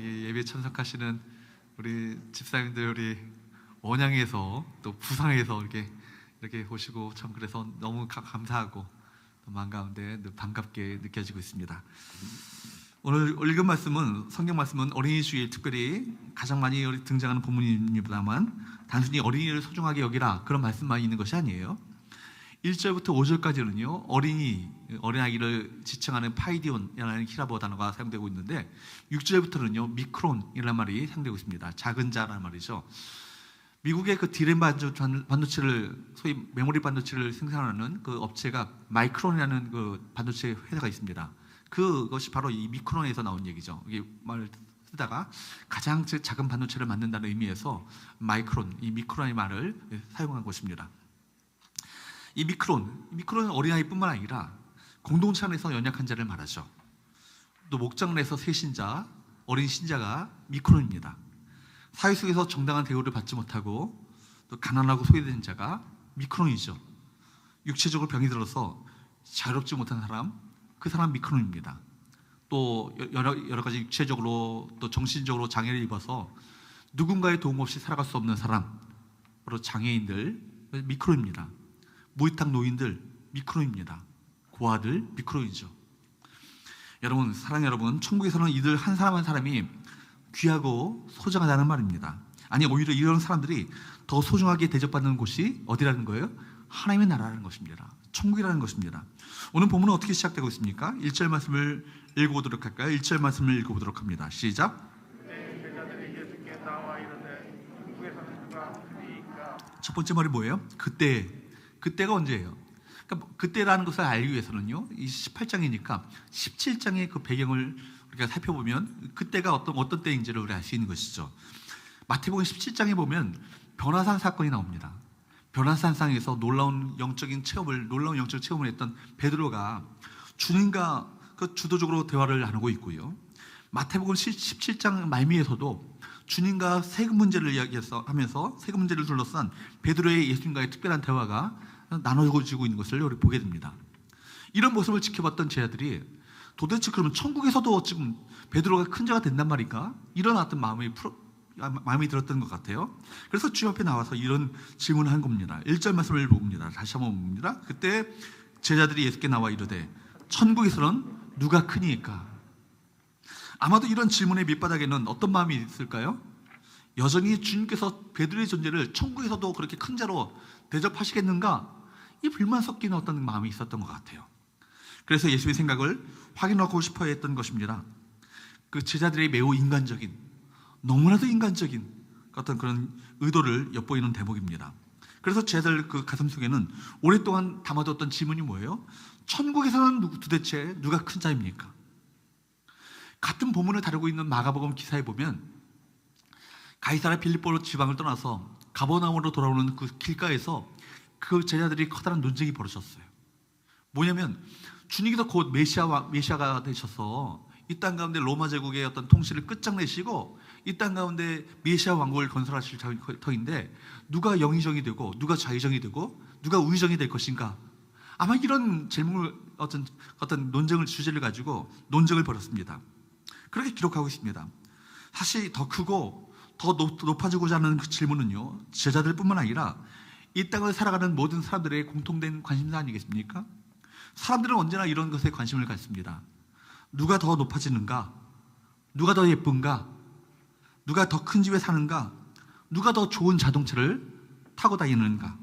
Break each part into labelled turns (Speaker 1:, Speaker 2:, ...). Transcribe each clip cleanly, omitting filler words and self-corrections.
Speaker 1: 우리 예배 참석하시는 우리 집사님들, 우리 원양에서 또 부산에서 이렇게 오시고 참 그래서 너무 감사하고 또 마음 가운데 반갑게 느껴지고 있습니다. 오늘 읽은 말씀은, 성경 말씀은 어린이 주일 특별히 가장 많이 등장하는 본문입니다만 단순히 어린이를 소중하게 여기라 그런 말씀만 있는 것이 아니에요. 1절부터 5절까지는요 어린아이를 지칭하는 파이디온이라는 히라보 단어가 사용되고 있는데 6절부터는요 미크론이라는 말이 사용되고 있습니다. 작은 자라는 말이죠. 미국의 그 디램 반도체를, 소위 메모리 반도체를 생산하는 그 업체가 마이크론이라는 그 반도체 회사가 있습니다. 그것이 바로 이 미크론에서 나온 얘기죠. 이게 말을 쓰다가 가장 작은 반도체를 만든다는 의미에서 마이크론, 이 미크론의 말을 사용한 것입니다. 이 미크론은 어린아이뿐만 아니라 공동체 안에서 연약한 자를 말하죠. 또 목장 내에서 새신자, 어린 신자가 미크론입니다. 사회 속에서 정당한 대우를 받지 못하고 또 가난하고 소외된 자가 미크론이죠. 육체적으로 병이 들어서 자유롭지 못한 사람, 그 사람 미크론입니다. 또 여러 가지 육체적으로 또 정신적으로 장애를 입어서 누군가의 도움 없이 살아갈 수 없는 사람, 바로 장애인들 미크론입니다. 무위탁 노인들 미크론입니다. 고아들 미크론이죠. 여러분, 사랑하는 여러분, 천국에서는 이들 한 사람 한 사람이 귀하고 소중하다는 말입니다. 아니, 오히려 이런 사람들이 더 소중하게 대접받는 곳이 어디라는 거예요? 하나님의 나라라는 것입니다. 천국이라는 것입니다. 오늘 본문은 어떻게 시작되고 있습니까? 1절 말씀을 읽어보도록 할까요? 1절 말씀을 읽어보도록 합니다. 시작. 첫 번째 말이 뭐예요? 그때가 언제예요? 그러니까 그때라는 것을 알기 위해서는요, 이 18장이니까 17장의 그 배경을 우리가 살펴보면 그때가 어떤 때인지를 우리가 알 수 있는 것이죠. 마태복음 17장에 보면 변화산 사건이 나옵니다. 변화산상에서 놀라운 영적인 체험을 했던 베드로가 주님과 그 주도적으로 대화를 나누고 있고요. 마태복음 17장 말미에서도 주님과 세금 문제를 이야기하면서 세금 문제를 둘러싼 베드로의 예수님과의 특별한 대화가 나눠지고 있는 것을 우리 보게 됩니다. 이런 모습을 지켜봤던 제자들이 도대체 그러면 천국에서도 지금 베드로가 큰 자가 된단 말인가? 이런 어떤 마음이 들었던 것 같아요. 그래서 주님 앞에 나와서 이런 질문을 한 겁니다. 1절 말씀을 봅니다. 다시 한번 봅니다. 그때 제자들이 예수께 나와 이르되 천국에서는 누가 크니까? 아마도 이런 질문의 밑바닥에는 어떤 마음이 있을까요? 여전히 주님께서 베드로의 존재를 천국에서도 그렇게 큰 자로 대접하시겠는가? 이 불만 섞이는 어떤 마음이 있었던 것 같아요. 그래서 예수의 생각을 확인하고 싶어 했던 것입니다. 그 제자들의 매우 인간적인, 너무나도 인간적인 어떤 그런 의도를 엿보이는 대목입니다. 그래서 제자들 그 가슴속에는 오랫동안 담아뒀던 질문이 뭐예요? 천국에서는 도대체 누가 큰 자입니까? 같은 본문을 다루고 있는 마가복음 기사에 보면 가이사랴 빌립보 지방을 떠나서 가버나움으로 돌아오는 그 길가에서 그 제자들이 커다란 논쟁이 벌어졌어요. 뭐냐면 주님께서 곧 메시아가 되셔서 이 땅 가운데 로마 제국의 어떤 통치를 끝장내시고 이 땅 가운데 메시아 왕국을 건설하실 터인데 누가 영의정이 되고 누가 좌의정이 되고 누가 우의정이 될 것인가? 아마 이런 질문을 어떤 논쟁을 주제를 가지고 논쟁을 벌였습니다. 그렇게 기록하고 있습니다. 사실 더 크고 더 높아지고자 하는 그 질문은요, 제자들뿐만 아니라 이 땅을 살아가는 모든 사람들의 공통된 관심사 아니겠습니까? 사람들은 언제나 이런 것에 관심을 갖습니다. 누가 더 높아지는가? 누가 더 예쁜가? 누가 더 큰 집에 사는가? 누가 더 좋은 자동차를 타고 다니는가?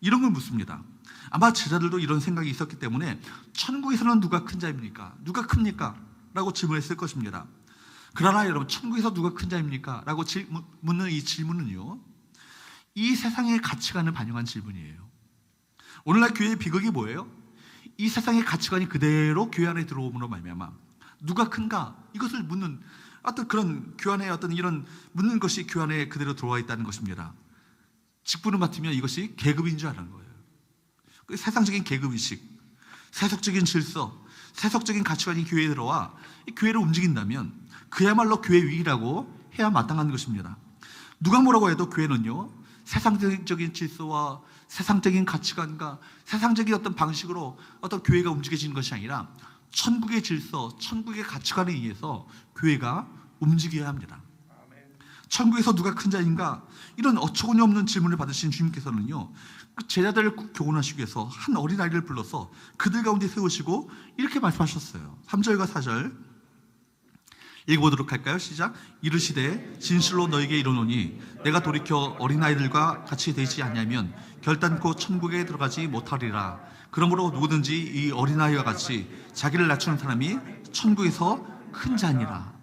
Speaker 1: 이런 걸 묻습니다. 아마 제자들도 이런 생각이 있었기 때문에 천국에서는 누가 큰 자입니까? 누가 큽니까? 라고 질문했을 것입니다. 그러나 여러분, 천국에서 누가 큰 자입니까? 라고 묻는 이 질문은요, 이 세상의 가치관을 반영한 질문이에요. 오늘날 교회의 비극이 뭐예요? 이 세상의 가치관이 그대로 교회 안에 들어옴으로 말미암아 누가 큰가? 이것을 묻는 어떤 그런 교환의 어떤 이런 묻는 것이 교회 안에 그대로 들어와 있다는 것입니다. 직분을 맡으면 이것이 계급인 줄 아는 거예요. 세상적인 계급의식, 세속적인 질서, 세속적인 가치관이 교회에 들어와 이 교회를 움직인다면 그야말로 교회 위기라고 해야 마땅한 것입니다. 누가 뭐라고 해도 교회는요, 세상적인 질서와 세상적인 가치관과 세상적인 어떤 방식으로 어떤 교회가 움직여지는 것이 아니라 천국의 질서, 천국의 가치관에 의해서 교회가 움직여야 합니다. 천국에서 누가 큰 자인가? 이런 어처구니 없는 질문을 받으신 주님께서는요, 그 제자들을 교훈하시기 위해서 한 어린아이를 불러서 그들 가운데 세우시고 이렇게 말씀하셨어요. 3절과 4절 읽어보도록 할까요? 시작. 이르시되 진실로 너에게 이르노니 내가 돌이켜 어린아이들과 같이 되지 않냐면 결단코 천국에 들어가지 못하리라. 그러므로 누구든지 이 어린아이와 같이 자기를 낮추는 사람이 천국에서 큰 자니라.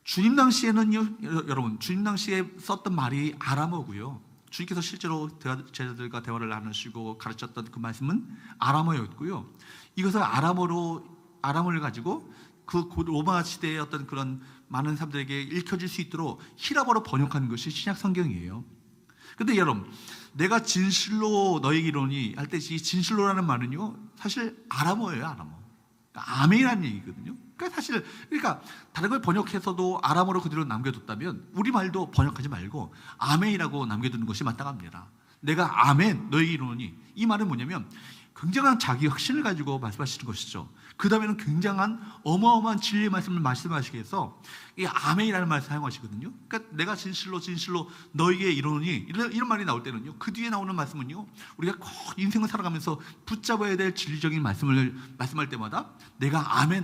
Speaker 1: 주님 당시에는요, 여러분, 주님 당시에 썼던 말이 아람어고요. 주님께서 실제로 제자들과 대화를 나누시고 가르쳤던 그 말씀은 아람어였고요. 이것을 아람어를 가지고 그 로마 시대의 어떤 그런 많은 사람들에게 읽혀질 수 있도록 히라버로 번역한 것이 신약 성경이에요. 근데 여러분, 내가 진실로 너에게 이르노니 할 때 이 진실로라는 말은요, 사실 아람어예요, 아람어. 그러니까 아멘이라는 얘기거든요. 그러니까 다른 걸 번역해서도 아람어로 그대로 남겨뒀다면 우리말도 번역하지 말고 아멘이라고 남겨두는 것이 마땅합니다. 내가 아멘 너에게 이르노니, 이 말은 뭐냐면 굉장한 자기 확신을 가지고 말씀하시는 것이죠. 그 다음에는 굉장한 어마어마한 진리의 말씀을 말씀하시기 위해서 이 아멘이라는 말을 사용하시거든요. 그러니까 내가 진실로 너에게 이르노니 이런 말이 나올 때는요, 그 뒤에 나오는 말씀은요, 우리가 꼭 인생을 살아가면서 붙잡아야 될 진리적인 말씀을 말씀할 때마다 내가 아멘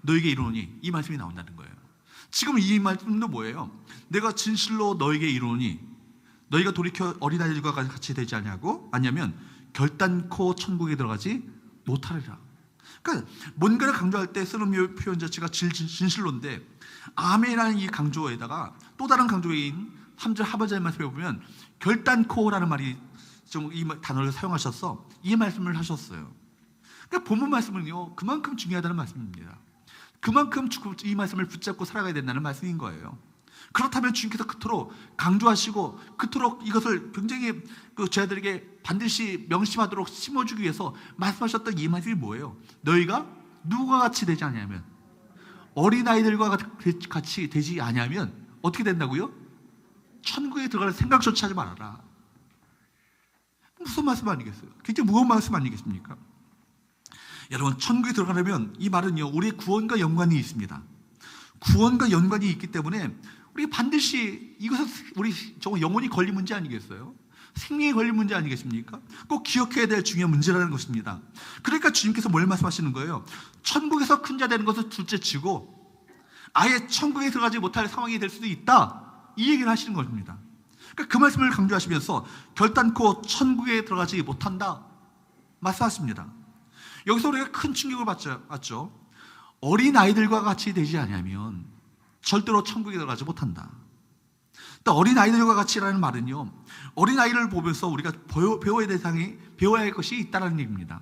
Speaker 1: 너에게 이르노니 이 말씀이 나온다는 거예요. 지금 이 말씀도 뭐예요? 내가 진실로 너에게 이르노니 너희가 돌이켜 어린아이들과 같이 되지 않냐면 결단코 천국에 들어가지 못하리라. 그러니까 뭔가를 강조할 때 쓰는 표현 자체가 진실로인데, 아멘이라는 이 강조에다가 또 다른 강조인 3절 하반절 말씀에 보면 결단코라는 말이 좀 이 단어를 사용하셔서 이 말씀을 하셨어요. 그러니까 본문 말씀은요, 그만큼 중요하다는 말씀입니다. 그만큼 이 말씀을 붙잡고 살아가야 된다는 말씀인 거예요. 그렇다면 주님께서 그토록 강조하시고 그토록 이것을 굉장히 그 제자들에게 반드시 명심하도록 심어주기 위해서 말씀하셨던 이 말씀이 뭐예요? 너희가 누구와 같이 되지 않냐면, 어린아이들과 같이 되지 않냐면 어떻게 된다고요? 천국에 들어갈 생각조차 하지 말아라. 무슨 말씀 아니겠어요? 굉장히 무거운 말씀 아니겠습니까? 여러분, 천국에 들어가려면 이 말은요, 우리의 구원과 연관이 있습니다. 구원과 연관이 있기 때문에 우리 반드시 이것은 우리 영혼이 걸린 문제 아니겠어요? 생명이 걸린 문제 아니겠습니까? 꼭 기억해야 될 중요한 문제라는 것입니다. 그러니까 주님께서 뭘 말씀하시는 거예요? 천국에서 큰 자 되는 것을 둘째치고 아예 천국에 들어가지 못할 상황이 될 수도 있다, 이 얘기를 하시는 것입니다. 그러니까 그 말씀을 강조하시면서 결단코 천국에 들어가지 못한다 말씀하십니다. 여기서 우리가 큰 충격을 받죠. 어린아이들과 같이 되지 않으면 절대로 천국에 들어가지 못한다. 어린아이들과 같이라는 말은요, 어린아이를 보면서 우리가 배워야 할 것이 있다는 얘기입니다.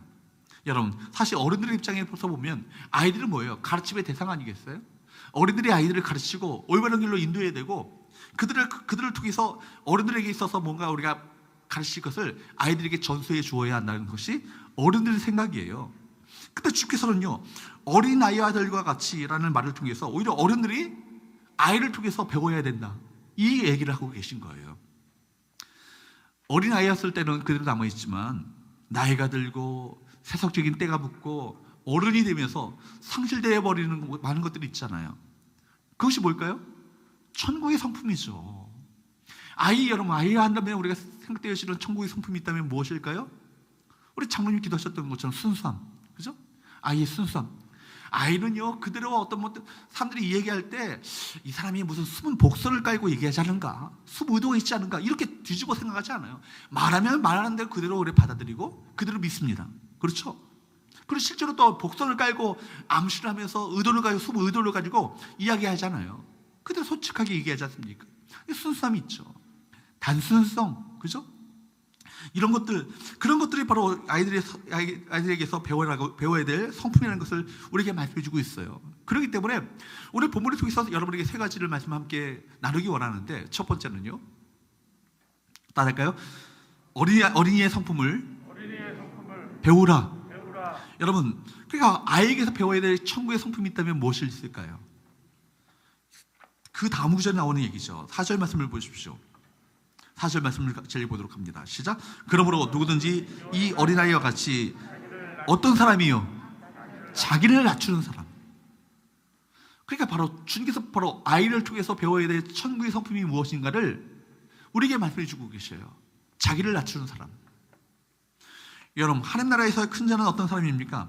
Speaker 1: 여러분, 사실 어른들의 입장에서 보면 아이들은 뭐예요? 가르침의 대상 아니겠어요? 어른들이 아이들을 가르치고 올바른 길로 인도해야 되고, 그들을 통해서 어른들에게 있어서 뭔가 우리가 가르칠 것을 아이들에게 전수해 주어야 한다는 것이 어른들의 생각이에요. 근데 주께서는요, 어린아이들과 같이라는 말을 통해서 오히려 어른들이 아이를 통해서 배워야 된다, 이 얘기를 하고 계신 거예요. 어린아이였을 때는 그대로 남아있지만 나이가 들고 세속적인 때가 붙고 어른이 되면서 상실되어 버리는 많은 것들이 있잖아요. 그것이 뭘까요? 천국의 성품이죠. 여러분, 아이 한다면 우리가 생각되어지는 천국의 성품이 있다면 무엇일까요? 우리 장로님 기도하셨던 것처럼 순수함, 그죠? 아이의 순수함. 아이는요, 그대로 사람들이 얘기할 때 이 사람이 무슨 숨은 복선을 깔고 얘기하지 않은가, 숨 의도가 있지 않은가, 이렇게 뒤집어 생각하지 않아요. 말하면 말하는 대로 그대로 우리 받아들이고 그대로 믿습니다. 그렇죠? 그리고 실제로 또 복선을 깔고 암시를 하면서 숨 의도를 가지고 이야기하잖아요. 그대로 솔직하게 얘기하지 않습니까? 순수함이 있죠. 단순성, 그죠? 그런 것들이 바로 아이들에게서 배워야 될 성품이라는 것을 우리에게 말씀해 주고 있어요. 그렇기 때문에 오늘 본문을 통해서 여러분에게 세 가지를 말씀 함께 나누기 원하는데, 첫 번째는요, 따를까요? 어린이의 성품을 배우라. 여러분, 그러니까 아이에게서 배워야 될 천국의 성품이 있다면 무엇이 있을까요? 그 다음 구절에 나오는 얘기죠. 4절 말씀을 보십시오. 4절 말씀을 제일 보도록 합니다. 시작. 그러므로 누구든지 이 어린아이와 같이 어떤 사람이요? 자기를 낮추는 사람. 그러니까 바로 주님께서 바로 아이를 통해서 배워야 될 천국의 성품이 무엇인가를 우리에게 말씀해 주고 계셔요. 자기를 낮추는 사람. 여러분, 하나님 나라에서의 큰 자는 어떤 사람입니까?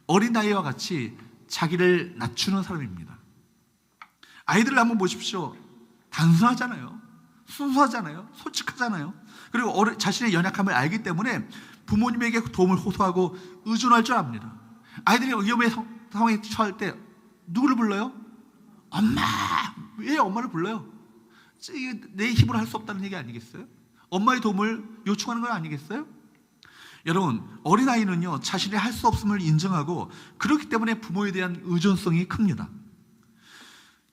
Speaker 1: 어린아이와 같이 자기를 낮추는 사람입니다. 아이들을 한번 보십시오. 단순하잖아요. 순수하잖아요. 솔직하잖아요. 그리고 자신의 연약함을 알기 때문에 부모님에게 도움을 호소하고 의존할 줄 압니다. 아이들이 위험의 상황에 처할 때 누구를 불러요? 엄마! 왜 엄마를 불러요? 내 힘으로 할 수 없다는 얘기 아니겠어요? 엄마의 도움을 요청하는 건 아니겠어요? 여러분, 어린아이는요, 자신이 할 수 없음을 인정하고 그렇기 때문에 부모에 대한 의존성이 큽니다.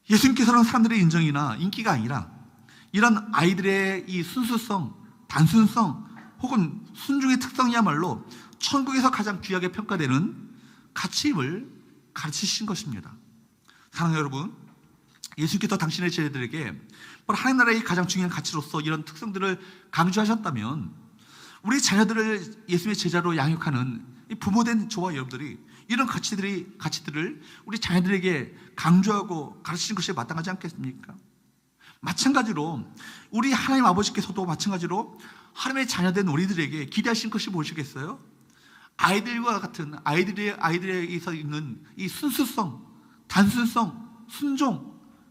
Speaker 1: 예수님께서는 사람들의 인정이나 인기가 아니라 이런 아이들의 이 순수성, 단순성 혹은 순종의 특성이야말로 천국에서 가장 귀하게 평가되는 가치임을 가르치신 것입니다. 사랑하는 여러분, 예수님께서 당신의 제자들에게 바로 하나님 나라의 가장 중요한 가치로서 이런 특성들을 강조하셨다면 우리 자녀들을 예수님의 제자로 양육하는 이 부모된 저와 여러분들이 이런 가치들을 우리 자녀들에게 강조하고 가르치는 것이 마땅하지 않겠습니까? 마찬가지로 우리 하나님 아버지께서도 마찬가지로 하나님의 자녀된 우리들에게 기대하신 것이 무엇이겠어요? 아이들과 같은 아이들에게서 있는 이 순수성, 단순성, 순종,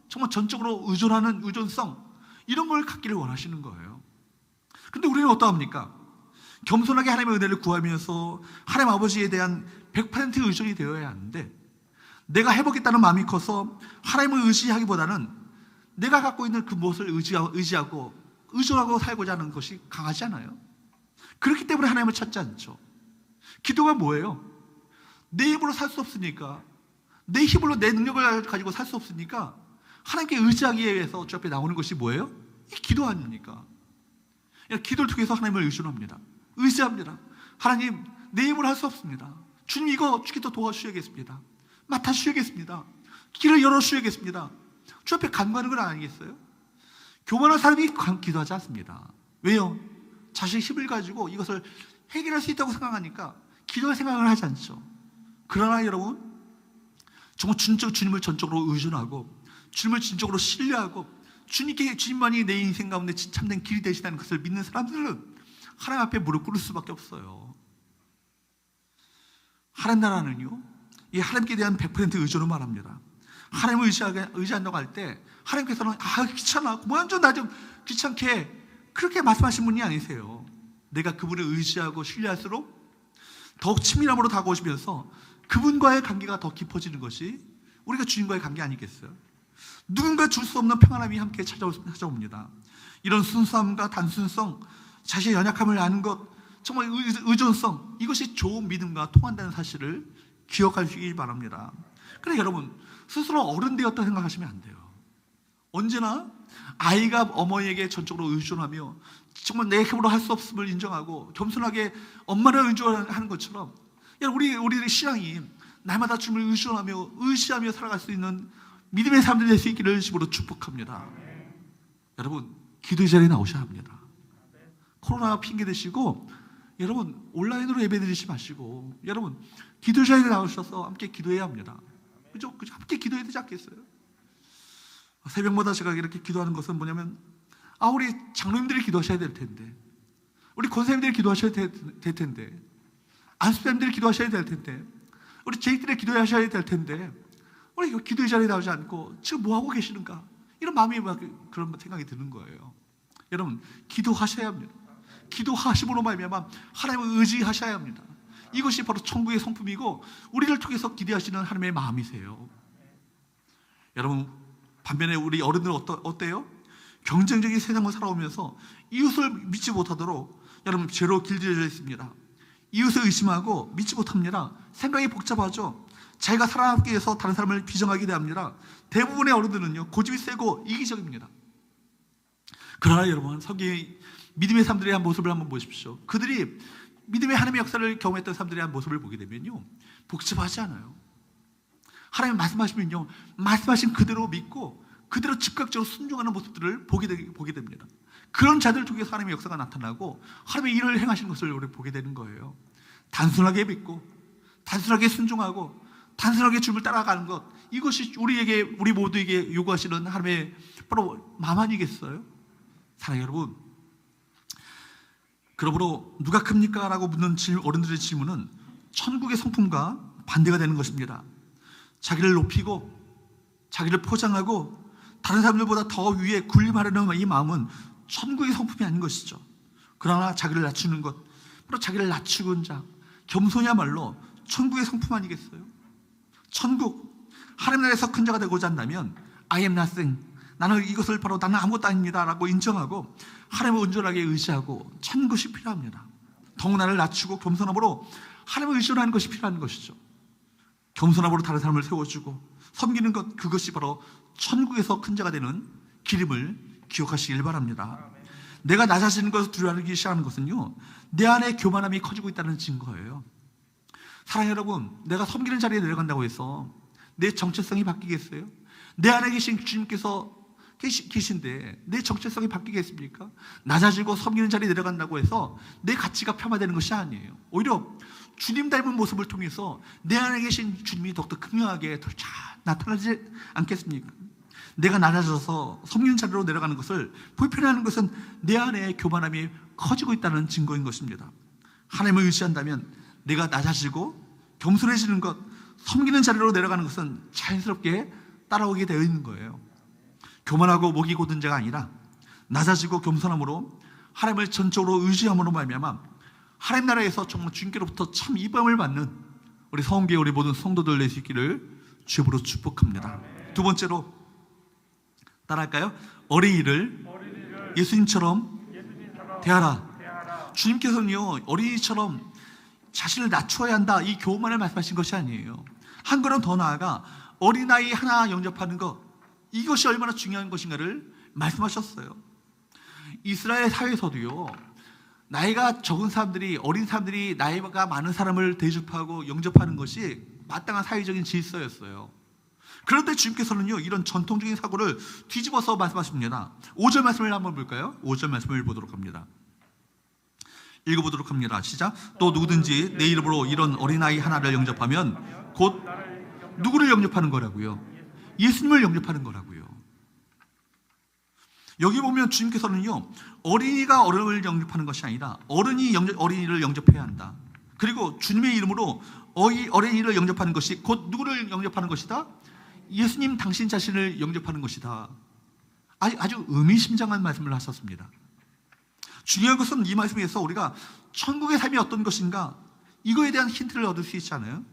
Speaker 1: 정말 전적으로 의존하는 의존성, 이런 걸 갖기를 원하시는 거예요. 근데 우리는 어떠합니까? 겸손하게 하나님의 은혜를 구하면서 하나님 아버지에 대한 100% 의존이 되어야 하는데, 내가 해보겠다는 마음이 커서 하나님을 의지하기보다는 내가 갖고 있는 그 무엇을 의지하고 의존하고 살고자 하는 것이 강하지 않아요? 그렇기 때문에 하나님을 찾지 않죠. 기도가 뭐예요? 내 힘으로 살 수 없으니까, 내 힘으로 내 능력을 가지고 살 수 없으니까 하나님께 의지하기 위해서 주 앞에 나오는 것이 뭐예요? 이 기도 아닙니까? 기도를 통해서 하나님을 의존합니다. 의지합니다. 하나님, 내 힘으로 할 수 없습니다. 주님, 이거 기도 도와주셔야겠습니다. 맡아주셔야겠습니다. 길을 열어주셔야겠습니다. 주 앞에 간구하는 건 아니겠어요? 교만한 사람이 기도하지 않습니다. 왜요? 자신의 힘을 가지고 이것을 해결할 수 있다고 생각하니까 기도할 생각을 하지 않죠. 그러나 여러분, 정말 주님을 전적으로 의존하고 주님을 진정으로 신뢰하고 주님만이 내 인생 가운데 참된 길이 되시다는 것을 믿는 사람들은 하나님 앞에 무릎 꿇을 수밖에 없어요. 하나님 나라는요, 이 하나님께 대한 100% 의존을 말합니다. 하나님을 의지한다고 할 때 하나님께서는 귀찮아, 완전 나 좀 귀찮게 그렇게 말씀하신 분이 아니세요. 내가 그분을 의지하고 신뢰할수록 더욱 친밀함으로 다가오시면서 그분과의 관계가 더 깊어지는 것이 우리가 주님과의 관계 아니겠어요? 누군가 줄 수 없는 평안함이 함께 찾아옵니다. 이런 순수함과 단순성, 자신의 연약함을 아는 것, 정말 의존성, 이것이 좋은 믿음과 통한다는 사실을 기억하시기 바랍니다. 그래, 여러분, 스스로 어른 되었다 생각하시면 안 돼요. 언제나 아이가 어머니에게 전적으로 의존하며 정말 내 힘으로 할 수 없음을 인정하고 겸손하게 엄마를 의존하는 것처럼, 우리의 신앙이 날마다 주님을 의지하며 살아갈 수 있는 믿음의 사람들이 될 수 있기를 주로 축복합니다. 여러분, 기도의 자리에 나오셔야 합니다. 코로나 핑계 대시고 여러분 온라인으로 예배 드리지 마시고 여러분 기도의 자리에 나오셔서 함께 기도해야 합니다. 그죠? 함께 기도해야 되지 않겠어요? 새벽마다 제가 이렇게 기도하는 것은 뭐냐면, 우리 장로님들이 기도하셔야 될 텐데, 우리 권사님들이 기도하셔야 될 텐데, 안수사님들이 기도하셔야 될 텐데, 우리 제익들이 기도하셔야 될 텐데, 우리 기도의 자리에 나오지 않고 지금 뭐 하고 계시는가? 이런 마음이 막 그런 생각이 드는 거예요. 여러분, 기도하셔야 합니다. 기도하심으로 말미암아 하나님을 의지하셔야 합니다. 이것이 바로 천국의 성품이고 우리를 통해서 기대하시는 하나님의 마음이세요. 여러분, 반면에 우리 어른들은 어때요? 경쟁적인 세상을 살아오면서 이웃을 믿지 못하도록 여러분 죄로 길들여져 있습니다. 이웃을 의심하고 믿지 못합니다. 생각이 복잡하죠. 자기가 살아남기 위해서 다른 사람을 비정하게 대합니다. 대부분의 어른들은요, 고집이 세고 이기적입니다. 그러나 여러분, 성경의 믿음의 사람들의 한 모습을 한번 보십시오. 그들이 믿음의 하나님의 역사를 경험했던 사람들의 한 모습을 보게 되면요, 복잡하지 않아요. 하나님 말씀하시면요, 말씀하신 그대로 믿고 그대로 즉각적으로 순종하는 모습들을 보게 됩니다. 그런 자들을 통해서 하나님의 역사가 나타나고 하나님의 일을 행하시는 것을 우리 보게 되는 거예요. 단순하게 믿고 단순하게 순종하고 단순하게 주님을 따라가는 것, 이것이 우리 모두에게 요구하시는 하나님의 바로 마음 아니겠어요? 사랑하는 여러분, 그러므로 누가 큽니까? 라고 묻는 어른들의 질문은 천국의 성품과 반대가 되는 것입니다. 자기를 높이고 자기를 포장하고 다른 사람들보다 더 위에 군림하려는 이 마음은 천국의 성품이 아닌 것이죠. 그러나 자기를 낮추는 것, 바로 자기를 낮추는 자, 겸손이야말로 천국의 성품 아니겠어요? 천국, 하나님 나라에서 큰 자가 되고자 한다면 I am nothing, 나는 아무것도 아닙니다 라고 인정하고 하나님을 온전하게 의지하고 찾는 것이 필요합니다. 더욱 나를 낮추고 겸손함으로 하나님을 의존하는 것이 필요한 것이죠. 겸손함으로 다른 사람을 세워주고 섬기는 것, 그것이 바로 천국에서 큰 자가 되는 길임을 기억하시길 바랍니다. 내가 낮아지는 것을 두려워하기 시작하는 것은요, 내 안에 교만함이 커지고 있다는 증거예요. 사랑하는 여러분, 내가 섬기는 자리에 내려간다고 해서 내 정체성이 바뀌겠어요? 내 안에 계신 주님께서 계신데 내 정체성이 바뀌겠습니까? 낮아지고 섬기는 자리에 내려간다고 해서 내 가치가 폄하되는 것이 아니에요. 오히려 주님 닮은 모습을 통해서 내 안에 계신 주님이 더욱더 극명하게 더 잘 나타나지 않겠습니까? 내가 낮아져서 섬기는 자리로 내려가는 것을 불편해하는 것은 내 안에 교만함이 커지고 있다는 증거인 것입니다. 하나님을 의지한다면 내가 낮아지고 겸손해지는 것, 섬기는 자리로 내려가는 것은 자연스럽게 따라오게 되어 있는 거예요. 교만하고 목이 곧은 자가 아니라 낮아지고 겸손함으로 하나님을 전적으로 의지함으로 말미암아 하나님 나라에서 정말 주님께로부터 참 이쁨을 받는 우리 성교회 우리 모든 성도들 될 수 있기를 주님으로 축복합니다. 두 번째로 따라할까요? 어린이를 예수님처럼 대하라. 주님께서는요, 어린이처럼 자신을 낮추어야 한다, 이 교훈만을 말씀하신 것이 아니에요. 한 걸음 더 나아가 어린아이 하나 영접하는 것, 이것이 얼마나 중요한 것인가를 말씀하셨어요. 이스라엘 사회에서도요, 나이가 적은 사람들이, 어린 사람들이 나이가 많은 사람을 대접하고 영접하는 것이 마땅한 사회적인 질서였어요. 그런데 주님께서는요, 이런 전통적인 사고를 뒤집어서 말씀하십니다. 5절 말씀을 한번 볼까요? 5절 말씀을 보도록 합니다. 읽어보도록 합니다. 시작. 또 누구든지 내 이름으로 이런 어린아이 하나를 영접하면 곧 누구를 영접하는 거라고요? 예수님을 영접하는 거라고요. 여기 보면 주님께서는요, 어린이가 어른을 영접하는 것이 아니라 어른이 어린이를 영접해야 한다. 그리고 주님의 이름으로 어린이를 영접하는 것이 곧 누구를 영접하는 것이다? 예수님 당신 자신을 영접하는 것이다. 아주 의미심장한 말씀을 하셨습니다. 중요한 것은 이 말씀에서 우리가 천국의 삶이 어떤 것인가, 이거에 대한 힌트를 얻을 수 있지 않아요?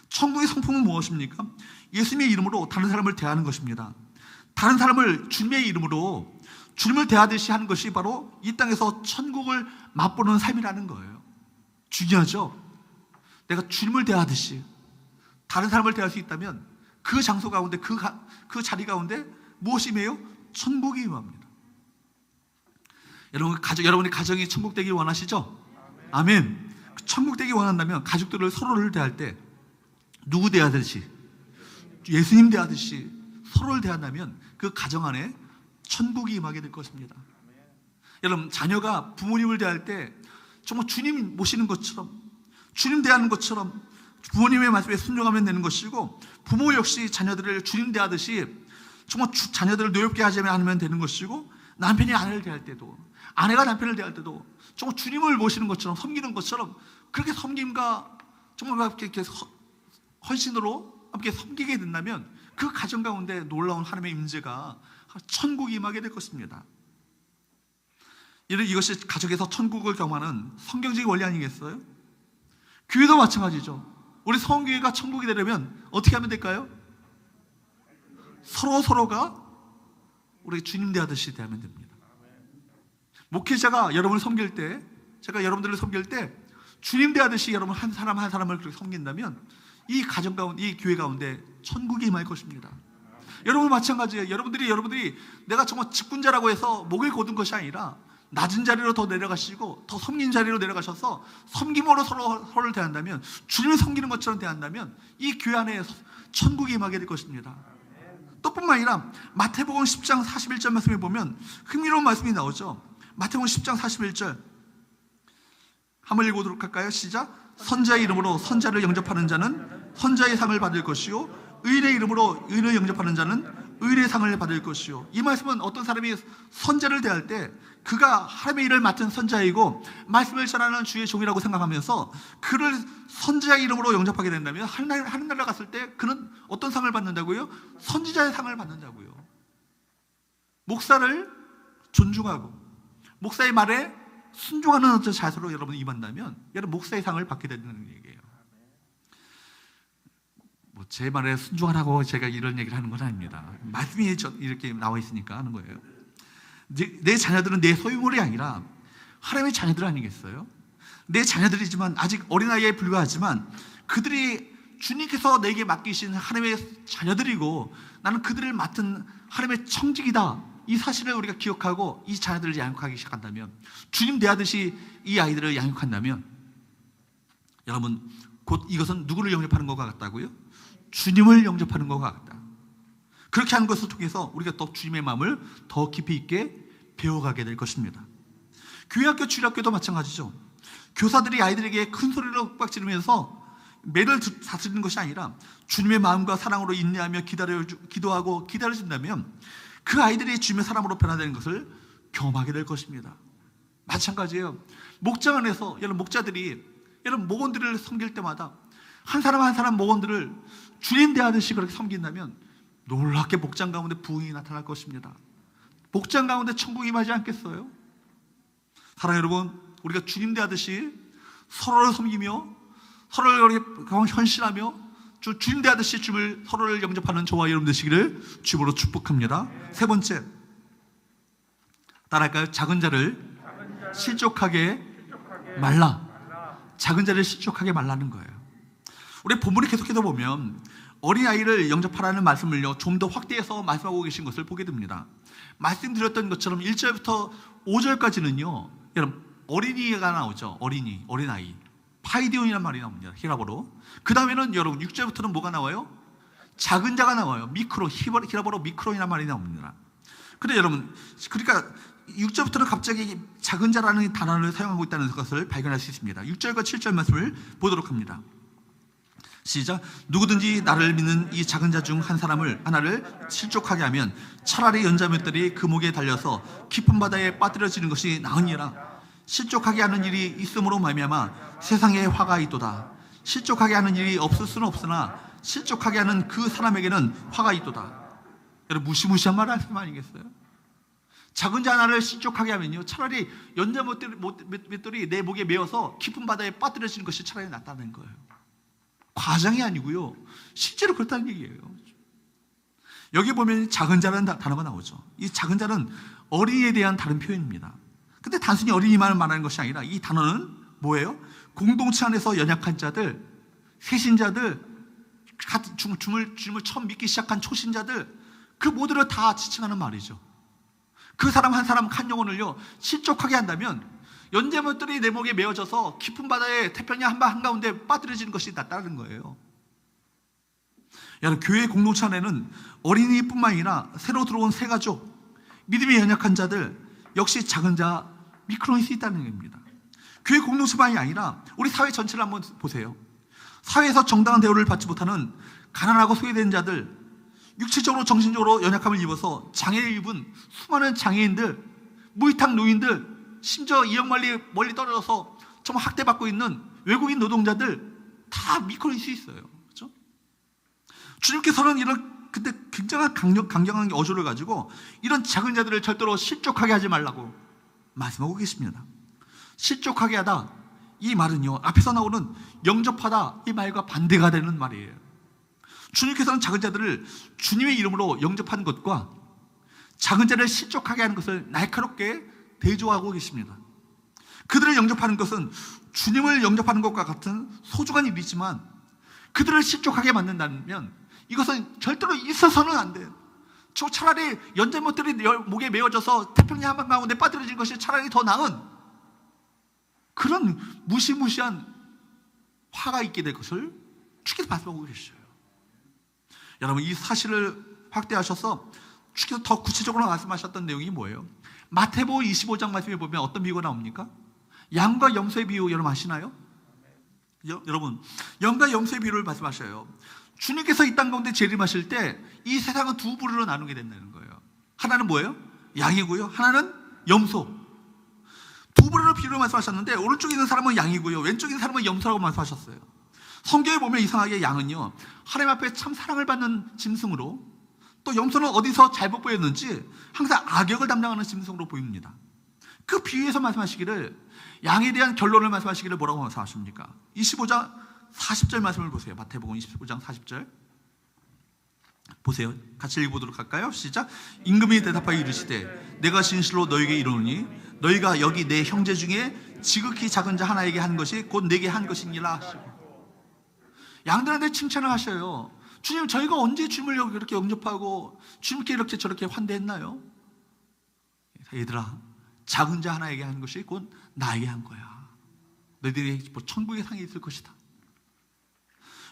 Speaker 1: 천국의 성품은 무엇입니까? 예수님의 이름으로 다른 사람을 대하는 것입니다. 다른 사람을 주님의 이름으로 주님을 대하듯이 하는 것이 바로 이 땅에서 천국을 맛보는 삶이라는 거예요. 중요하죠? 내가 주님을 대하듯이 다른 사람을 대할 수 있다면 그 장소 가운데, 그 자리 가운데 무엇이 임해요? 천국이 임합니다. 여러분의 가정이 천국 되길 원하시죠? 아멘. 천국 되길 원한다면 가족들을 서로를 대할 때 누구 대하듯이, 예수님 대하듯이 서로를 대한다면 그 가정 안에 천국이 임하게 될 것입니다. 여러분, 자녀가 부모님을 대할 때 정말 주님 모시는 것처럼, 주님 대하는 것처럼 부모님의 말씀에 순종하면 되는 것이고, 부모 역시 자녀들을 주님 대하듯이 정말 자녀들을 노엽게 하지 않으면 되는 것이고, 남편이 아내를 대할 때도, 아내가 남편을 대할 때도 정말 주님을 모시는 것처럼, 섬기는 것처럼 그렇게 섬김과 정말 이렇게 헌신으로 함께 섬기게 된다면 그 가정 가운데 놀라운 하나님의 임재가 천국이 임하게 될 것입니다. 이것이 가족에서 천국을 경험하는 성경적인 원리 아니겠어요? 교회도 마찬가지죠. 우리 성교회가 천국이 되려면 어떻게 하면 될까요? 서로가 우리 주님 대하듯이 대하면 됩니다. 목회자가 여러분을 섬길 때, 제가 여러분들을 섬길 때 주님 대하듯이 여러분 한 사람 한 사람을 그렇게 섬긴다면 이 가정 가운데, 이 교회 가운데 천국이 임할 것입니다. 여러분 마찬가지예요. 여러분들이 내가 정말 직분자라고 해서 목을 고든 것이 아니라 낮은 자리로 더 내려가시고 더 섬긴 자리로 내려가셔서 섬김으로 서로를 대한다면, 주님을 섬기는 것처럼 대한다면 이 교회 안에 천국이 임하게 될 것입니다. 또 뿐만 아니라 마태복음 10장 41절 말씀에 보면 흥미로운 말씀이 나오죠. 마태복음 10장 41절 한번 읽어보도록 할까요? 시작. 선자의 이름으로 선자를 영접하는 자는 선자의 상을 받을 것이요 의인의 이름으로 의인을 영접하는 자는 의인의 상을 받을 것이요. 이 말씀은 어떤 사람이 선자를 대할 때 그가 하나님의 일을 맡은 선자이고 말씀을 전하는 주의 종이라고 생각하면서 그를 선지자의 이름으로 영접하게 된다면 하늘나라 갔을 때 그는 어떤 상을 받는다고요? 선지자의 상을 받는다고요. 목사를 존중하고 목사의 말에 순종하는 어떤 자세로 여러분 임한다면 여러분 목사의 상을 받게 된다는 얘기예요. 제 말에 순종하라고 제가 이런 얘기를 하는 건 아닙니다. 말씀이 이렇게 나와 있으니까 하는 거예요. 내 자녀들은 내 소유물이 아니라 하나님의 자녀들 아니겠어요? 내 자녀들이지만 아직 어린아이에 불과하지만 그들이 주님께서 내게 맡기신 하나님의 자녀들이고 나는 그들을 맡은 하나님의 청직이다. 이 사실을 우리가 기억하고 이 자녀들을 양육하기 시작한다면, 주님 대하듯이 이 아이들을 양육한다면, 여러분 곧 이것은 누구를 영접하는 것과 같다고요? 주님을 영접하는 것과 같다. 그렇게 하는 것을 통해서 우리가 또 주님의 마음을 더 깊이 있게 배워가게 될 것입니다. 교회학교, 주일학교도 마찬가지죠. 교사들이 아이들에게 큰 소리로 윽박 지르면서 매를 다스리는 것이 아니라 주님의 마음과 사랑으로 인내하며 기도하고 기다려준다면 그 아이들이 주님의 사람으로 변화되는 것을 경험하게 될 것입니다. 마찬가지예요. 목장 안에서 여러분 목자들이 여러분 목원들을 섬길 때마다 한 사람 한 사람 목원들을 주님 대하듯이 그렇게 섬긴다면 놀랍게 목장 가운데 부흥이 나타날 것입니다. 목장 가운데 천국이 임하지 않겠어요? 사랑하는 여러분, 우리가 주님 대하듯이 서로를 섬기며 서로를 헌신하며 주님 대하듯이 주님을 서로를 영접하는 저와 여러분 되시기를 주님으로 축복합니다. 세 번째, 따라할까요? 작은 자를 실족하게 말라. 작은 자를 실족하게 말라는 거예요. 우리 본문을 계속해서 보면 어린아이를 영접하라는 말씀을요 좀 더 확대해서 말씀하고 계신 것을 보게 됩니다. 말씀드렸던 것처럼 1절부터 5절까지는요 여러분 어린이가 나오죠. 어린아이 파이디온이라는 말이 나옵니다. 히라보로. 그 다음에는 여러분 6절부터는 뭐가 나와요? 작은 자가 나와요. 미크로, 히라보로 미크로이라는 말이 나옵니다. 근데 여러분 그러니까 6절부터는 갑자기 작은 자라는 단어를 사용하고 있다는 것을 발견할 수 있습니다. 6절과 7절 말씀을 보도록 합니다. 시작. 누구든지 나를 믿는 이 작은 자 중 하나를 실족하게 하면 차라리 연자맷들이 그 목에 달려서 깊은 바다에 빠뜨려지는 것이 나으니라. 실족하게 하는 일이 있음으로 말미암아 세상에 화가 있도다. 실족하게 하는 일이 없을 수는 없으나 실족하게 하는 그 사람에게는 화가 있도다. 여러분 무시무시한 말씀 아니겠어요? 작은 자 하나를 실족하게 하면요 차라리 연자맷들이 내 목에 매어서 깊은 바다에 빠뜨려지는 것이 차라리 낫다는 거예요. 과장이 아니고요 실제로 그렇다는 얘기예요. 여기 보면 작은 자라는 단어가 나오죠. 이 작은 자는 어린이에 대한 다른 표현입니다. 근데 단순히 어린이만을 말하는 것이 아니라 이 단어는 뭐예요? 공동체 안에서 연약한 자들, 새신자들, 주님을 처음 믿기 시작한 초신자들, 그 모두를 다 지칭하는 말이죠. 그 사람 한 사람 한 영혼을요 실족하게 한다면 연자못들이 내 목에 메어져서 깊은 바다에 태평양 한가운데 빠뜨려지는 것이 낫다는 거예요. 여러분 교회 공동체 안에는 어린이뿐만 아니라 새로 들어온 새 가족, 믿음이 연약한 자들, 역시 작은 자, 미크론이 있다는 겁니다. 교회 공동체만이 아니라 우리 사회 전체를 한번 보세요. 사회에서 정당한 대우를 받지 못하는 가난하고 소외된 자들, 육체적으로 정신적으로 연약함을 입어서 장애를 입은 수많은 장애인들, 무위탁 노인들, 심지어 이역 멀리 떨어져서 정말 학대받고 있는 외국인 노동자들 다 미크론일 수 있어요. 그렇죠? 주님께서는 이런 그때 굉장한 강경한 어조를 가지고 이런 작은 자들을 절대로 실족하게 하지 말라고 말씀하고 계십니다. 실족하게 하다, 이 말은요 앞에서 나오는 영접하다 이 말과 반대가 되는 말이에요. 주님께서는 작은 자들을 주님의 이름으로 영접하는 것과 작은 자를 실족하게 하는 것을 날카롭게 대조하고 계십니다. 그들을 영접하는 것은 주님을 영접하는 것과 같은 소중한 일이지만 그들을 실족하게 만든다면 이것은 절대로 있어서는 안 돼요. 차라리 연자못들이 목에 메어져서 태평양 한가운데 빠뜨려진 것이 차라리 더 나은 그런 무시무시한 화가 있게 될 것을 주께서 말씀하고 계셔요. 여러분 이 사실을 확대하셔서 주께서 더 구체적으로 말씀하셨던 내용이 뭐예요? 마태복음 25장 말씀에 보면 어떤 비유가 나옵니까? 양과 염소의 비유 여러분 아시나요? 여러분 양과 염소의 비유를 말씀하셔요. 주님께서 이 땅 가운데 재림하실 때 이 세상은 두 부류로 나누게 된다는 거예요. 하나는 뭐예요? 양이고요. 하나는 염소. 두 부류로 비유로 말씀하셨는데 오른쪽에 있는 사람은 양이고요, 왼쪽에 있는 사람은 염소라고 말씀하셨어요. 성경에 보면 이상하게 양은요, 하나님 앞에 참 사랑을 받는 짐승으로, 또 염소는 어디서 잘못 보였는지 항상 악역을 담당하는 짐승으로 보입니다. 그 비유에서 말씀하시기를, 양에 대한 결론을 말씀하시기를 뭐라고 말씀하십니까? 25장 40절 말씀을 보세요. 마태복음 25장 40절 보세요. 같이 읽어보도록 할까요? 시작. 임금이 대답하여 이르시되 내가 진실로 너에게 이르노니 너희가 여기 내 형제 중에 지극히 작은 자 하나에게 한 것이 곧 내게 한 것이니라 하시고, 양들한테 칭찬을 하셔요. 주님, 저희가 언제 주님을 이렇게 영접하고 주님께 이렇게 저렇게 환대했나요? 얘들아, 작은 자 하나에게 한 것이 곧 나에게 한 거야. 너희들이 천국의 상에 있을 것이다.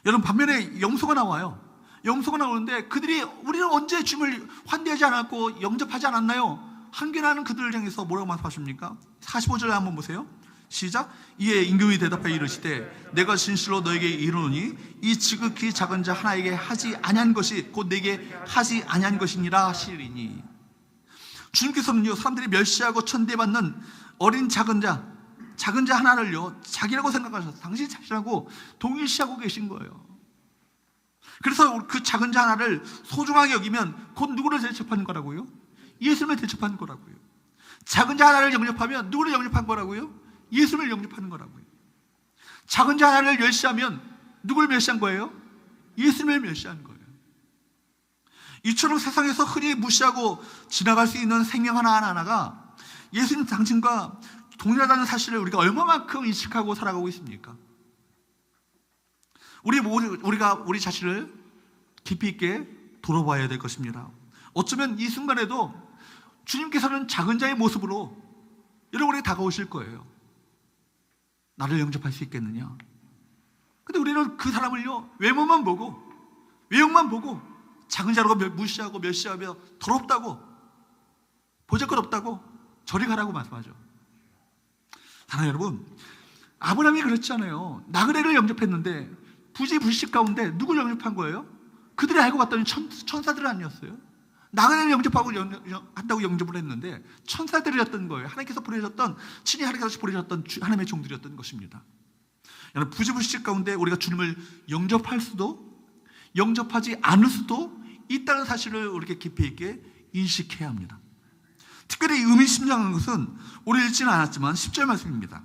Speaker 1: 여러분, 반면에 염소가 나와요. 염소가 나오는데 그들이 우리는 언제 주님을 환대하지 않았고 영접하지 않았나요? 한계나는 그들을 향해서 뭐라고 말씀하십니까? 45절에 한번 보세요. 시작. 이에 임금이 대답하여 이르시되 내가 진실로 너에게 이르노니 이 지극히 작은 자 하나에게 하지 아니한 것이 곧 내게 하지 아니한 것이니라 하시리니. 주님께서는요, 사람들이 멸시하고 천대받는 어린 작은 자 하나를요 자기라고 생각하셔서 당신 자신하고 동일시하고 계신 거예요. 그래서 그 작은 자 하나를 소중하게 여기면 곧 누구를 대접하는 거라고요? 예수님을 대접하는 거라고요. 작은 자 하나를 영접하면 누구를 영접한 거라고요? 예수님을 영접하는 거라고요. 작은 자 하나를 멸시하면 누구를 멸시한 거예요? 예수님을 멸시한 거예요. 이처럼 세상에서 흔히 무시하고 지나갈 수 있는 생명 하나하나가 예수님 당신과 동일하다는 사실을 우리가 얼마만큼 인식하고 살아가고 있습니까? 우리가 우리 자신을 깊이 있게 돌아봐야 될 것입니다. 어쩌면 이 순간에도 주님께서는 작은 자의 모습으로 여러분에게 다가오실 거예요. 나를 영접할 수 있겠느냐? 근데 우리는 그 사람을요, 외모만 보고, 외형만 보고, 작은 자라고 무시하고 멸시하며 더럽다고, 보잘것없다고, 저리 가라고 말씀하죠. 사랑하는 여러분, 아브라함이 그랬잖아요. 나그네를 영접했는데 부지불식 가운데 누굴 영접한 거예요? 그들이 알고 봤더니 천사들 아니었어요? 나그네를 영접하고 한다고 영접을 했는데 천사들이었던 거예요. 하나님께서 보내셨던, 친히 하나님께서 보내셨던 하나님의 종들이었던 것입니다. 여러분, 부지불식 가운데 우리가 주님을 영접할 수도 영접하지 않을 수도 있다는 사실을 우리가 깊이 있게 인식해야 합니다. 특별히 의미심장한 것은 오래 읽지는 않았지만 10절 말씀입니다.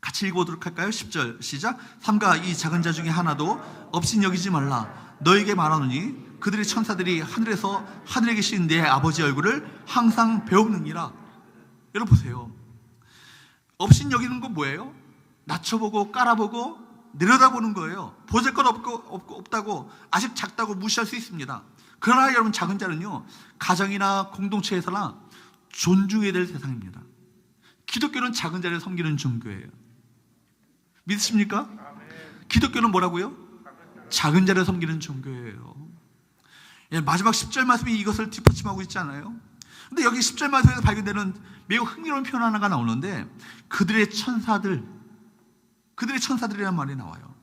Speaker 1: 같이 읽어보도록 할까요? 10절 시작. 삼가 이 작은 자 중에 하나도 없인 여기지 말라. 너에게 말하노니 그들의 천사들이 하늘에서 하늘에 계신 내 아버지 얼굴을 항상 배우느니라. 여러분 보세요. 없인 여기는 건 뭐예요? 낮춰보고 깔아보고 내려다보는 거예요. 보잘것 없다고, 아직 작다고 무시할 수 있습니다. 그러나 여러분, 작은 자는요, 가정이나 공동체에서나 존중해야 될 세상입니다. 기독교는 작은 자를 섬기는 종교예요. 믿으십니까? 기독교는 뭐라고요? 작은 자를 섬기는 종교예요. 예, 마지막 10절 말씀이 이것을 뒷받침하고 있지 않아요? 근데 여기 10절 말씀에서 발견되는 매우 흥미로운 표현 하나가 나오는데 그들의 천사들이라는 말이 나와요.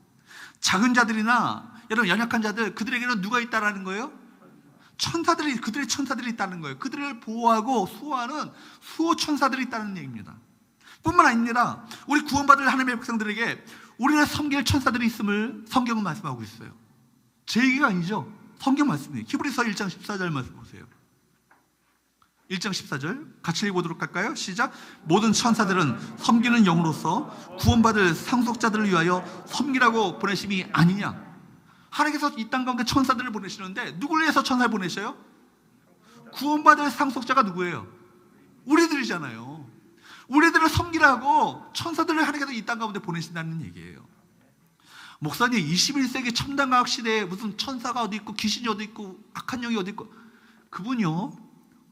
Speaker 1: 작은 자들이나 여러분 연약한 자들, 그들에게는 누가 있다라는 거예요? 그들의 천사들이 있다는 거예요. 그들을 보호하고 수호하는 수호 천사들이 있다는 얘기입니다. 뿐만 아니라 우리 구원받을 하나님의 백성들에게 우리를 섬길 천사들이 있음을 성경은 말씀하고 있어요. 제 얘기가 아니죠. 성경 말씀이에요. 히브리서 1장 14절 말씀 보세요. 1장 14절 같이 읽어보도록 할까요? 시작. 모든 천사들은 섬기는 영으로서 구원받을 상속자들을 위하여 섬기라고 보내심이 아니냐. 하나님께서 이 땅 가운데 천사들을 보내시는데 누굴 위해서 천사를 보내셔요? 구원받을 상속자가 누구예요? 우리들이잖아요. 우리들을 섬기라고 천사들을 하나님께서 이 땅 가운데 보내신다는 얘기예요. 목사님, 21세기 첨단과학 시대에 무슨 천사가 어디 있고 귀신이 어디 있고 악한 영이 어디 있고, 그분요,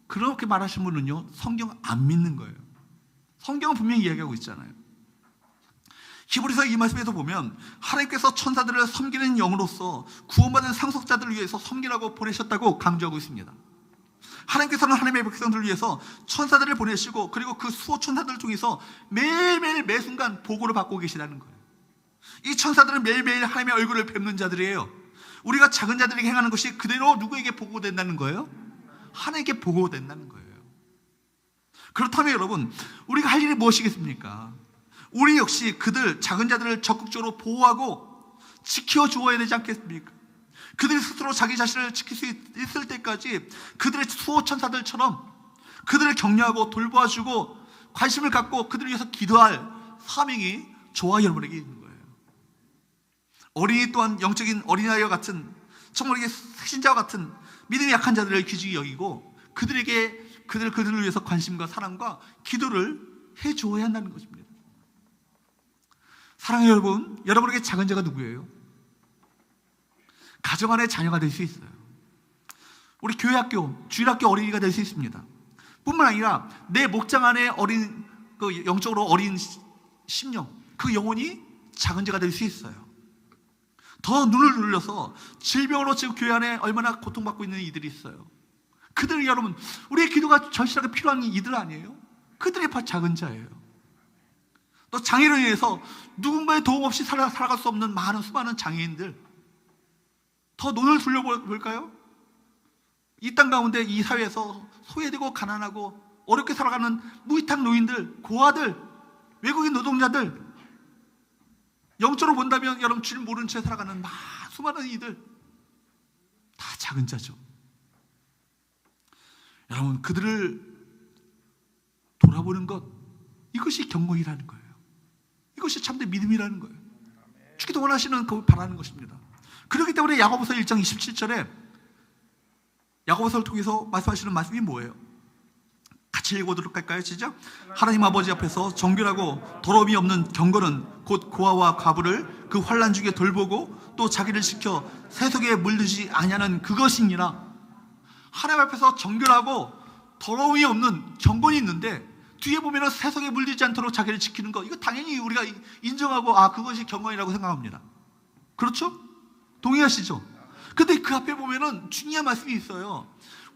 Speaker 1: 그렇게 말하신 분은요, 성경 안 믿는 거예요. 성경은 분명히 이야기하고 있잖아요. 히브리서 이 말씀에서 보면 하나님께서 천사들을 섬기는 영으로서 구원받은 상속자들을 위해서 섬기라고 보내셨다고 강조하고 있습니다. 하나님께서는 하나님의 백성들을 위해서 천사들을 보내시고 그리고 그 수호 천사들 중에서 매일매일 매순간 보고를 받고 계시다는 거예요. 이 천사들은 매일매일 하나님의 얼굴을 뵙는 자들이에요. 우리가 작은 자들에게 행하는 것이 그대로 누구에게 보고된다는 거예요? 하나님께 보고된다는 거예요. 그렇다면 여러분, 우리가 할 일이 무엇이겠습니까? 우리 역시 그들 작은 자들을 적극적으로 보호하고 지켜주어야 되지 않겠습니까? 그들이 스스로 자기 자신을 지킬 수 있을 때까지 그들의 수호 천사들처럼 그들을 격려하고 돌봐주고 관심을 갖고 그들을 위해서 기도할 사명이 저와 여러분에게 있는 거예요. 어린이 또한 영적인 어린아이와 같은, 정말 이게 신자와 같은 믿음이 약한 자들을 귀중히 여기고 그들을 위해서 관심과 사랑과 기도를 해주어야 한다는 것입니다. 사랑하는 여러분, 여러분에게 작은 자가 누구예요? 가정 안에 자녀가 될 수 있어요. 우리 교회학교, 주일학교 어린이가 될 수 있습니다. 뿐만 아니라 내 목장 안에 어린, 영적으로 어린 심령, 그 영혼이 작은 자가 될 수 있어요. 더 눈을 눌려서 질병으로 지금 교회 안에 얼마나 고통받고 있는 이들이 있어요. 그들, 여러분, 우리의 기도가 절실하게 필요한 이들 아니에요? 그들이 바로 작은 자예요. 또 장애로 인해서 누군가의 도움 없이 살아갈 수 없는 수많은 장애인들, 더 눈을 돌려볼까요? 이 땅 가운데 이 사회에서 소외되고 가난하고 어렵게 살아가는 무위탁 노인들, 고아들, 외국인 노동자들, 영적으로 본다면 여러분 줄 모른 채 살아가는 수많은 이들 다 작은 자죠. 여러분, 그들을 돌아보는 것, 이것이 경건이라는 거예요. 이것이 참된 믿음이라는 거예요. 주기도 원하시는 그 바라는 것입니다. 그렇기 때문에 야고보서 1장 27절에 야고보서를 통해서 말씀하시는 말씀이 뭐예요? 같이 읽어보도록 할까요? 시작. 하나님 아버지 앞에서 정결하고 더러움이 없는 경건은 곧 고아와 과부를 그 환난 중에 돌보고 또 자기를 지켜 세속에 물들지 아니하는 그것이니라. 하나님 앞에서 정결하고 더러움이 없는 경건이 있는데 뒤에 보면 세속에 물들지 않도록 자기를 지키는 것, 이거 당연히 우리가 인정하고 그것이 경건이라고 생각합니다. 그렇죠? 동의하시죠? 근데 그 앞에 보면은 중요한 말씀이 있어요.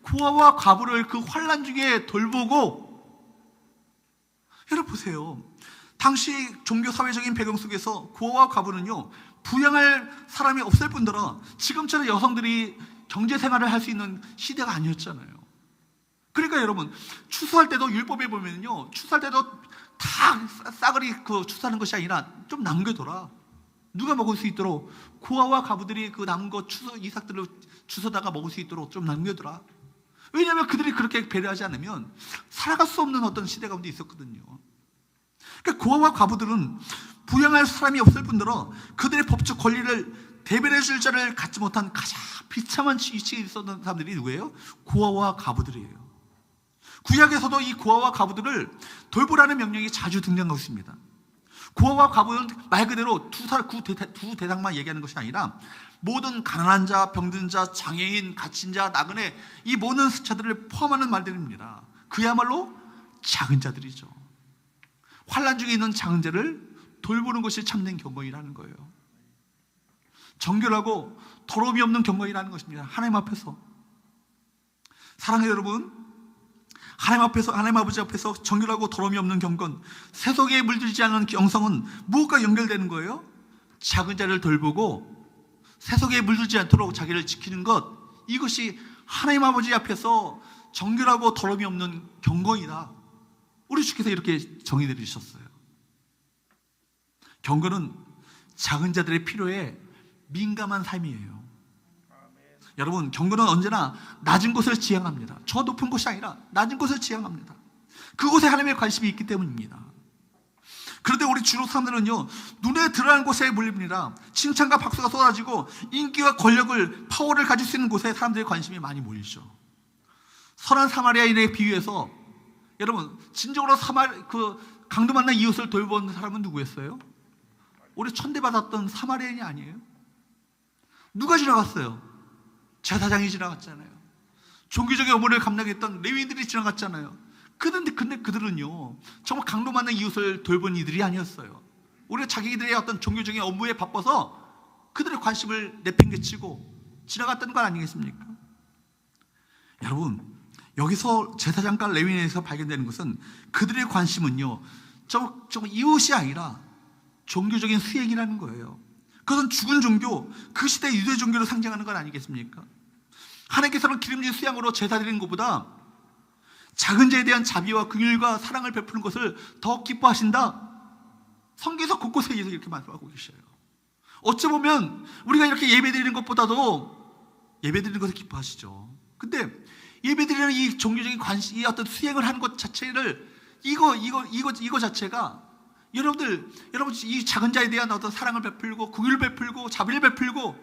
Speaker 1: 고아와 과부를 그 환난 중에 돌보고. 여러분 보세요. 당시 종교 사회적인 배경 속에서 고아와 과부는요, 부양할 사람이 없을 뿐더러 지금처럼 여성들이 경제 생활을 할 수 있는 시대가 아니었잖아요. 그러니까 여러분, 추수할 때도 율법에 보면요, 추수할 때도 다 싸그리 추수하는 것이 아니라 좀 남겨둬라. 누가 먹을 수 있도록, 고아와 과부들이 그 남은 것 이삭들을 주워다가 먹을 수 있도록 좀 남겨둬라. 왜냐하면 그들이 그렇게 배려하지 않으면 살아갈 수 없는 어떤 시대 가운데 있었거든요. 그러니까 고아와 과부들은 부양할 사람이 없을 뿐더러 그들의 법적 권리를 대변해 줄 자를 갖지 못한 가장 비참한 위치에 있었던 사람들이 누구예요? 고아와 과부들이에요. 구약에서도 이 고아와 과부들을 돌보라는 명령이 자주 등장하고 있습니다. 고아와 과부는 말 그대로 두 대상만 얘기하는 것이 아니라 모든 가난한 자, 병든 자, 장애인, 갇힌 자, 나그네, 이 모든 자들을 포함하는 말들입니다. 그야말로 작은 자들이죠. 환난 중에 있는 작은 자를 돌보는 것이 참된 경건이라는 거예요. 정결하고 더러움이 없는 경건이라는 것입니다. 하나님 앞에서. 사랑해요 여러분, 하나님 아버지 앞에서 정결하고 더러움이 없는 경건, 세속에 물들지 않는 영성은 무엇과 연결되는 거예요? 작은 자를 돌보고 세속에 물들지 않도록 자기를 지키는 것, 이것이 하나님 아버지 앞에서 정결하고 더러움이 없는 경건이다. 우리 주께서 이렇게 정의 내리셨어요. 경건은 작은 자들의 필요에 민감한 삶이에요. 여러분, 경건은 언제나 낮은 곳을 지향합니다. 저 높은 곳이 아니라 낮은 곳을 지향합니다. 그곳에 하나님의 관심이 있기 때문입니다. 그런데 우리 주로 사람들은요, 눈에 드러나는 곳에 몰립니다. 칭찬과 박수가 쏟아지고 인기와 권력을, 파워를 가질 수 있는 곳에 사람들의 관심이 많이 몰리죠. 선한 사마리아인에 비유해서 여러분, 진정으로 강도 만난 이웃을 돌본 사람은 누구였어요? 우리 천대받았던 사마리아인이 아니에요? 누가 지나갔어요? 제사장이 지나갔잖아요. 종교적인 업무를 감당했던 레위인들이 지나갔잖아요. 근데 그들은요, 정말 강도 많은 이웃을 돌본 이들이 아니었어요. 우리가 자기들의 어떤 종교적인 업무에 바빠서 그들의 관심을 내팽개치고 지나갔던 건 아니겠습니까? 여러분, 여기서 제사장과 레위인에서 발견되는 것은 그들의 관심은요, 정말 이웃이 아니라 종교적인 수행이라는 거예요. 그것은 죽은 종교, 그 시대 유대 종교를 상징하는 건 아니겠습니까? 하나님께서는 기름진 수양으로 제사 드리는 것보다 작은 자에 대한 자비와 긍휼과 사랑을 베푸는 것을 더 기뻐하신다. 성경에서 곳곳에 이렇게 말씀하고 계셔요. 어찌 보면 우리가 이렇게 예배드리는 것보다도 예배드리는 것을 기뻐하시죠. 근데 예배드리는 이 종교적인 관심, 이 어떤 수행을 하는 것 자체를 이거 자체가 여러분 이 작은 자에 대한 어떤 사랑을 베풀고 긍휼을 베풀고 자비를 베풀고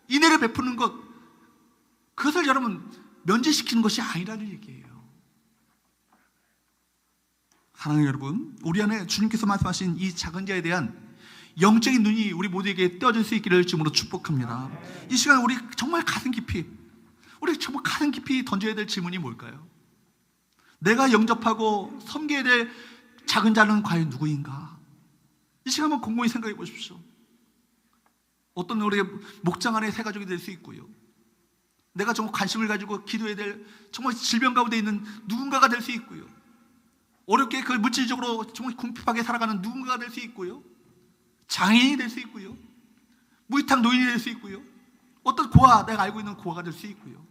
Speaker 1: 인애를 베푸는 것, 그것을 여러분 면제시키는 것이 아니라는 얘기예요. 사랑하는 여러분, 우리 안에 주님께서 말씀하신 이 작은 자에 대한 영적인 눈이 우리 모두에게 떼어질 수 있기를 주님으로 축복합니다. 이 시간 우리 정말 가슴 깊이 던져야 될 질문이 뭘까요? 내가 영접하고 섬겨야 될 작은 자는 과연 누구인가? 이 시간 한번 곰곰이 생각해 보십시오. 어떤 우리의 목장 안에 새 가족이 될 수 있고요, 내가 정말 관심을 가지고 기도해야 될 정말 질병 가운데 있는 누군가가 될 수 있고요, 어렵게 그 물질적으로 정말 궁핍하게 살아가는 누군가가 될 수 있고요, 장애인이 될 수 있고요, 무위탁 노인이 될 수 있고요, 어떤 고아, 내가 알고 있는 고아가 될 수 있고요,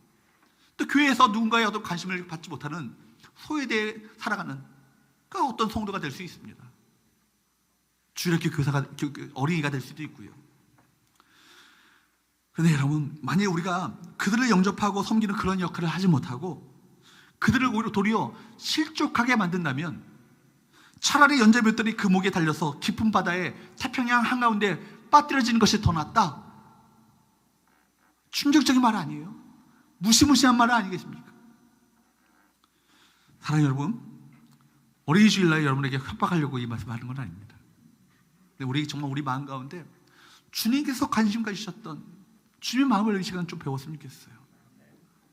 Speaker 1: 또 교회에서 누군가의 어떤 관심을 받지 못하는 소외되어 살아가는 그 어떤 성도가 될 수 있습니다. 주일학교 교사가, 어린이가 될 수도 있고요. 그런데 여러분, 만약에 우리가 그들을 영접하고 섬기는 그런 역할을 하지 못하고 그들을 오히려 도리어 실족하게 만든다면 차라리 연자몇 그 목에 달려서 깊은 바다에 태평양 한가운데 빠뜨려지는 것이 더 낫다. 충격적인 말 아니에요? 무시무시한 말 아니겠습니까? 사랑하는 여러분, 어린이 주일날 여러분에게 협박하려고 이 말씀을 하는 건 아닙니다. 근데 우리 정말 우리 마음 가운데 주님께서 관심 가지셨던 주님의 마음을 이 시간 좀 배웠으면 좋겠어요.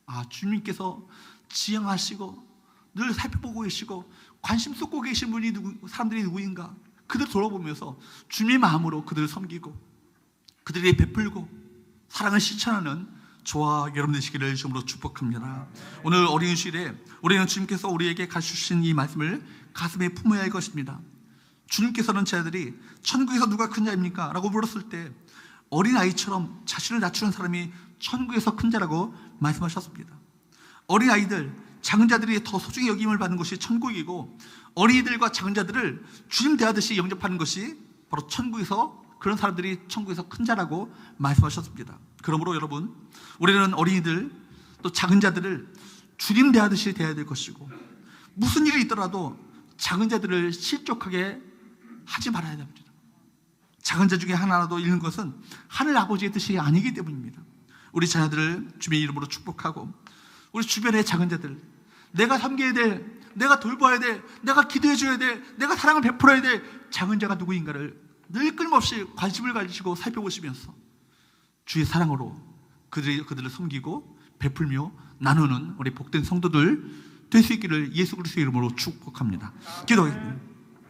Speaker 1: 아, 주님께서 지향하시고 늘 살펴보고 계시고 관심 쏟고 계신 분이 사람들이 누구인가, 그들 돌아보면서 주님의 마음으로 그들을 섬기고 그들에게 베풀고 사랑을 실천하는 저와 여러분 되시기를 주님으로 축복합니다. 오늘 어린이 주일에 우리는 주님께서 우리에게 가르쳐주신 이 말씀을 가슴에 품어야 할 것입니다. 주님께서는 제 아들이 천국에서 누가 큰 자입니까? 라고 물었을 때 어린아이처럼 자신을 낮추는 사람이 천국에서 큰 자라고 말씀하셨습니다. 어린아이들, 작은 자들이 더 소중히 여김을 받는 것이 천국이고, 어린이들과 작은 자들을 주님 대하듯이 영접하는 것이 바로 천국에서, 그런 사람들이 천국에서 큰 자라고 말씀하셨습니다. 그러므로 여러분, 우리는 어린이들 또 작은 자들을 주님 대하듯이 대해야 될 것이고, 무슨 일이 있더라도 작은 자들을 실족하게 하지 말아야 됩니다. 작은 자 중에 하나라도 잃는 것은 하늘 아버지의 뜻이 아니기 때문입니다. 우리 자녀들을 주님의 이름으로 축복하고, 우리 주변의 작은 자들, 내가 섬겨야 될, 내가 돌봐야 될, 내가 기도해 줘야 될, 내가 사랑을 베풀어야 될 작은 자가 누구인가를 늘 끊임없이 관심을 가지시고 살펴보시면서 주의 사랑으로 그들을 섬기고 베풀며 나누는 우리 복된 성도들 될 수 있기를 예수 그리스도의 이름으로 축복합니다. 기도하겠습니다.